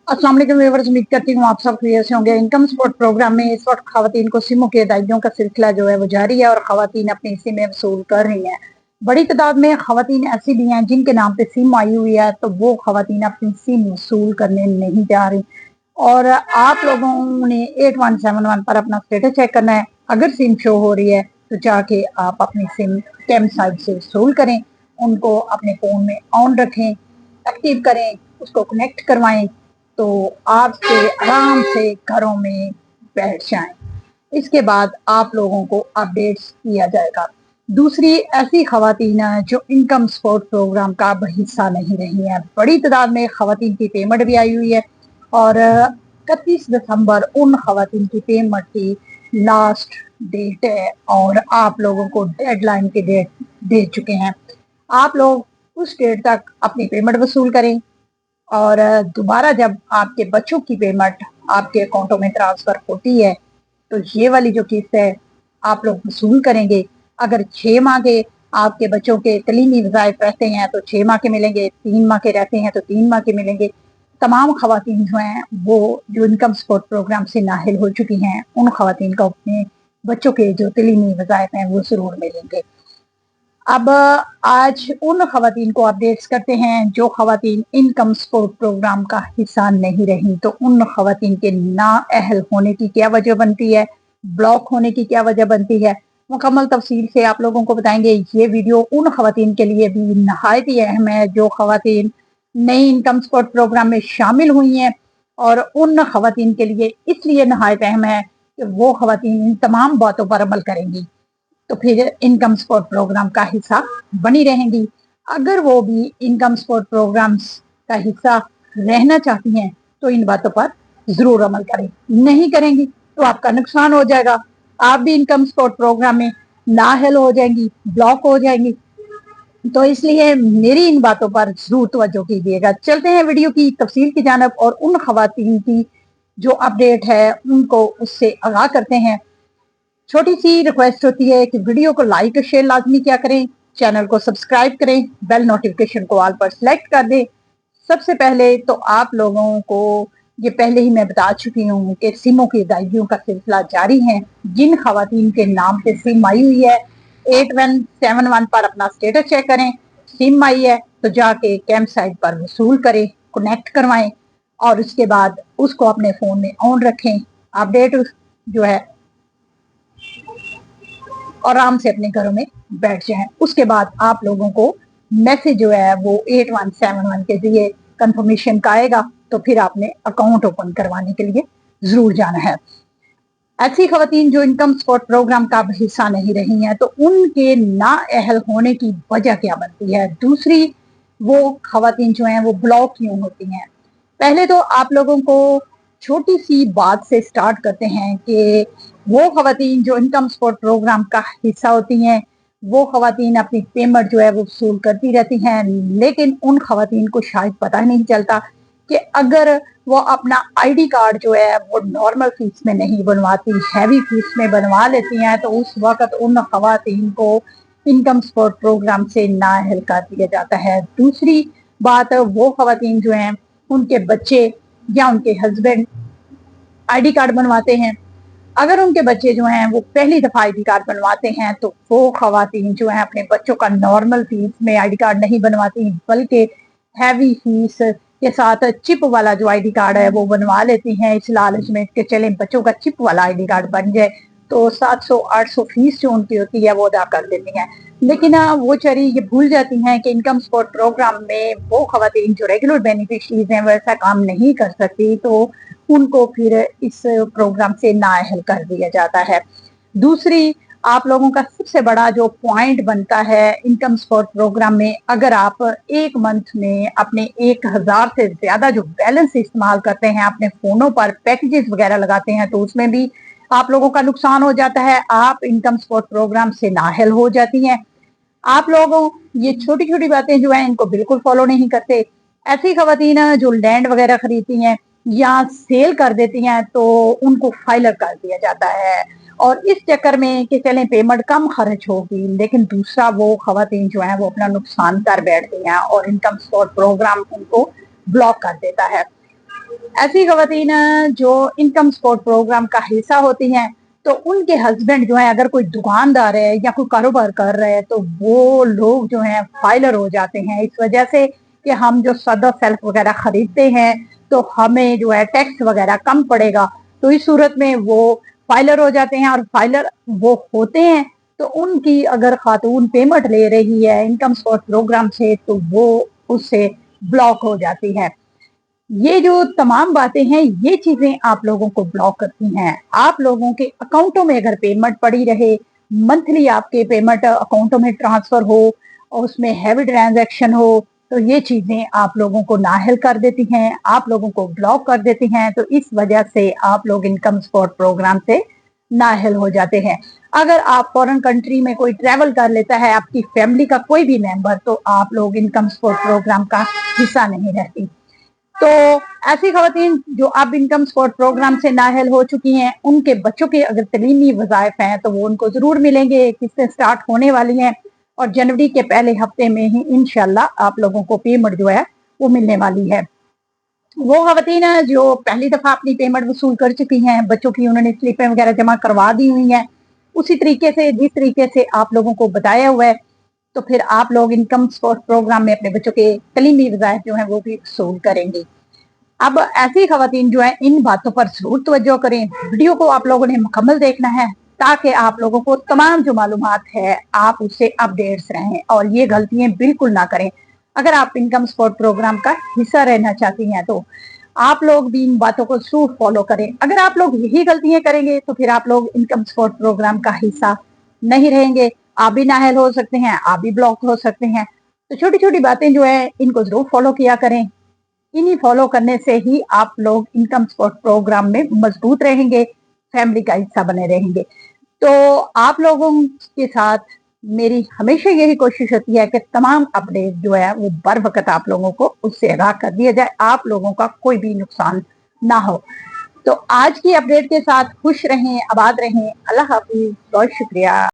अस्सलाम वालेकुम व्यूअर्स, उम्मीद करती हूँ आप सब खैरियत से होंगे। इनकम सपोर्ट प्रोग्राम में इस वक्त खवातीन को सिमों के अदायगियों का सिलसिला जो है वो जारी है और खवातीन अपनी सिमें वसूल कर रही हैं। बड़ी तादाद में खवातीन ऐसी भी हैं जिनके नाम पे सिम आई हुई है, तो वो खवातीन अपनी सिम वसूल करने नहीं जा रही। और आप लोगों ने 8171 पर अपना स्टेटस चेक करना है। अगर सिम शो हो रही है तो जाके आप अपनी सिम कैम साइट से वसूल करें, उनको अपने फोन में ऑन रखें, एक्टिव करें, उसको कनेक्ट करवाएं, तो आपसे आराम से घरों में बैठ जाएं। इसके बाद आप लोगों को अपडेट्स किया जाएगा। दूसरी ऐसी खवातीन हैं जो इनकम सपोर्ट प्रोग्राम का अब हिस्सा नहीं रही हैं। बड़ी तादाद में खवातीन की पेमेंट भी आई हुई है और 31 दिसंबर उन खवातीन की पेमेंट की लास्ट डेट है और आप लोगों को डेडलाइन की डेट दे चुके हैं। आप लोग उस डेट तक अपनी पेमेंट वसूल करें और दोबारा जब आपके बच्चों की पेमेंट आपके अकाउंटों में ट्रांसफर होती है तो ये वाली जो किस्त है आप लोग वसूल करेंगे। अगर 6 माह के आपके बच्चों के तलीमी वज़ाइफ रहते हैं तो 6 माह के मिलेंगे, 3 माह के रहते हैं तो 3 माह के मिलेंगे। तमाम खवातीन जो हैं वो जो इनकम सपोर्ट प्रोग्राम से नाहिल हो चुकी हैं, उन खवातीन को अपने बच्चों के जो तलीमी वज़ाइफ हैं वो ज़रूर मिलेंगे। अब आज उन खवातीन को अपडेट्स करते हैं जो खवातीन इनकम सपोर्ट प्रोग्राम का हिस्सा नहीं रही। तो उन खवातीन के नाअहल होने की क्या वजह बनती है, ब्लॉक होने की क्या वजह बनती है, मुकम्मल तफसील से आप लोगों को बताएंगे। ये वीडियो उन खवातीन के लिए भी नहायत ही अहम है जो खवातीन नई इनकम सपोर्ट प्रोग्राम में शामिल हुई हैं, और उन खवातीन के लिए इसलिए नहायत अहम है कि वो खवातीन इन तमाम बातों पर अमल करेंगी तो फिर इनकम सपोर्ट प्रोग्राम का हिस्सा बनी रहेंगी। अगर वो भी इनकम सपोर्ट प्रोग्राम्स का हिस्सा रहना चाहती हैं तो इन बातों पर जरूर अमल करें। नहीं करेंगी तो आपका नुकसान हो जाएगा, आप भी इनकम सपोर्ट प्रोग्राम में नाअहल हो जाएंगी, ब्लॉक हो जाएंगी। तो इसलिए मेरी इन बातों पर जरूर तवज्जो कीजिएगा। चलते हैं वीडियो की तफसील की जानब और उन खवातीन की जो अपडेट है उनको उससे आगाह करते हैं। छोटी सी रिक्वेस्ट होती है कि वीडियो को लाइक और शेयर लाजमी क्या करें, चैनल को सब्सक्राइब करें, बेल नोटिफिकेशन को ऑल पर सेलेक्ट कर दें। सबसे पहले तो आप लोगों को ये पहले ही मैं बता चुकी हूँ कि सिमों की अदायगियों का सिलसिला जारी है। जिन खवातीन के नाम पे सिम आई हुई है 8171 पर अपना स्टेटस चेक करें। सिम आई है तो जाके कैंप साइट पर वसूल करें, कनेक्ट करवाएं और उसके बाद उसको अपने फोन में ऑन रखें। अपडेट जो है और आराम से अपने घरों में बैठ जाएं। उसके बाद आप लोगों को मैसेज जो है वो 8171 के जरिए कंफर्मेशन का आएगा, तो फिर आपने अकाउंट ओपन करवाने के लिए जरूर जाना है। ऐसी खवातीन जो इनकम सपोर्ट प्रोग्राम का हिस्सा नहीं रही हैं तो उनके नाअहल होने की वजह क्या बनती है। दूसरी, वो खवातीन जो हैं वो ब्लॉक क्यों होती हैं। पहले तो आप लोगों को छोटी सी बात से स्टार्ट करते हैं कि वो खवातीन जो इनकम सपोर्ट प्रोग्राम का हिस्सा होती हैं वो खवातीन अपनी पेमेंट जो है वो वसूल करती रहती हैं, लेकिन उन खवातीन को शायद पता ही नहीं चलता कि अगर वो अपना आईडी कार्ड जो है वो नॉर्मल फीस में नहीं बनवाती, हैवी फीस में बनवा लेती हैं, तो उस वक्त उन खवातीन को इनकम सपोर्ट प्रोग्राम से नाअहल कर दिया जाता है। दूसरी बात, वो खवातीन जो हैं उनके बच्चे या उनके हस्बैंड आईडी कार्ड बनवाते हैं। अगर उनके बच्चे जो हैं वो पहली दफा आईडी कार्ड बनवाते हैं तो वो खवातीन जो हैं अपने बच्चों का नॉर्मल फीस में आईडी कार्ड नहीं बनवाती, बल्कि हैवी फीस के साथ चिप वाला जो आईडी कार्ड है वो बनवा लेती हैं, इस लालच में कि चलें बच्चों का चिप वाला आईडी कार्ड बन जाए तो 700-800 फीस जो उनकी होती है वो अदा कर देती हैं। लेकिन वो चरी ये भूल जाती हैं कि इनकम सपोर्ट प्रोग्राम में वो खवातीन जो रेगुलर बेनिफिशरीज हैं वैसा काम नहीं कर सकती, तो उनको फिर इस प्रोग्राम से नाअहल कर दिया जाता है। दूसरी, आप लोगों का सबसे बड़ा जो पॉइंट बनता है इनकम सपोर्ट प्रोग्राम में, अगर आप एक मंथ में अपने 1000 से ज्यादा जो बैलेंस इस्तेमाल करते हैं, अपने फोनों पर पैकेजेस वगैरह लगाते हैं, तो उसमें भी आप लोगों का नुकसान हो जाता है। आप इनकम सपोर्ट प्रोग्राम से नाअहल हो जाती हैं। आप लोगों ये छोटी छोटी बातें जो है इनको बिल्कुल फॉलो नहीं करते। ऐसी खवातीन जो लैंड वगैरह खरीदती हैं या सेल कर देती हैं तो उनको फाइलर कर दिया जाता है, और इस चक्कर में कि चलें पेमेंट कम खर्च होगी, लेकिन दूसरा वो खवातीन जो है वो अपना नुकसान कर बैठती हैं और इनकम सपोर्ट प्रोग्राम उनको ब्लॉक कर देता है। ऐसी खवातीन जो इनकम सपोर्ट प्रोग्राम का हिस्सा होती हैं, तो उनके हस्बैंड जो है अगर कोई दुकानदार है या कोई कारोबार कर रहे हैं, तो वो लोग जो हैं फाइलर हो जाते हैं इस वजह से कि हम जो सदर सेल्फ वगैरह खरीदते हैं तो हमें जो है टैक्स वगैरह कम पड़ेगा। तो इस सूरत में वो फाइलर हो जाते हैं, और फाइलर वो होते हैं तो उनकी अगर खातून पेमेंट ले रही है इनकम सपोर्ट प्रोग्राम से तो वो उससे ब्लॉक हो जाती है। ये जो तमाम बातें हैं, ये चीजें आप लोगों को ब्लॉक करती हैं। आप लोगों के अकाउंटों में अगर पेमेंट पड़ी रहे, मंथली आपके पेमेंट अकाउंटों में ट्रांसफर हो और उसमें हैवी ट्रांजैक्शन हो, तो ये चीजें आप लोगों को नाअहल कर देती हैं, आप लोगों को ब्लॉक कर देती हैं। तो इस वजह से आप लोग इनकम सपोर्ट प्रोग्राम से नाअहल हो जाते हैं। अगर आप फॉरेन कंट्री में कोई ट्रैवल कर लेता है, आपकी फैमिली का कोई भी मेंबर, तो आप लोग इनकम सपोर्ट प्रोग्राम का हिस्सा नहीं रहती। तो ऐसी खवातीन जो अब इनकम सपोर्ट प्रोग्राम से नाअहल हो चुकी हैं, उनके बच्चों के अगर तलीमी वज़ाइफ हैं तो वो उनको जरूर मिलेंगे, किस्तें स्टार्ट होने वाली हैं और जनवरी के पहले हफ्ते में ही इंशाल्लाह आप लोगों को पेमेंट जो है वो मिलने वाली है। वो खवातीन जो पहली दफा अपनी पेमेंट वसूल कर चुकी हैं, बच्चों की उन्होंने स्लिपें वगैरह जमा करवा दी हुई हैं, उसी तरीके से जिस तरीके से आप लोगों को बताया हुआ है, तो फिर आप लोग इनकम सपोर्ट प्रोग्राम में अपने बच्चों के तलीमी वज़ाइफ जो है वो भी वसूल करेंगे। अब ऐसी खवातीन जो है इन बातों पर जरूर तवज्जो करें। वीडियो को आप लोगों ने मुकम्मल देखना है ताकि आप लोगों को तमाम जो मालूमात है आप उससे अपडेट्स रहें और ये गलतियां बिल्कुल ना करें। अगर आप इनकम सपोर्ट प्रोग्राम का हिस्सा रहना चाहती हैं तो आप लोग भी इन बातों को जरूर फॉलो करें। अगर आप लोग यही गलतियां करेंगे तो फिर आप लोग इनकम सपोर्ट प्रोग्राम का हिस्सा नहीं रहेंगे, आप भी नाअहल हो सकते हैं, आप भी ब्लॉक हो सकते हैं। तो छोटी छोटी बातें जो है इनको जरूर फॉलो किया करें। इन्हीं फॉलो करने से ही आप लोग इनकम सपोर्ट प्रोग्राम में मजबूत रहेंगे, फैमिली का हिस्सा बने रहेंगे। तो आप लोगों के साथ मेरी हमेशा यही कोशिश होती है कि तमाम अपडेट जो है वो बर वक्त आप लोगों को उससे आगाह कर दिया जाए, आप लोगों का कोई भी नुकसान ना हो। तो आज की अपडेट के साथ खुश रहें, आबाद रहें। अल्लाह हाफिज, बहुत शुक्रिया।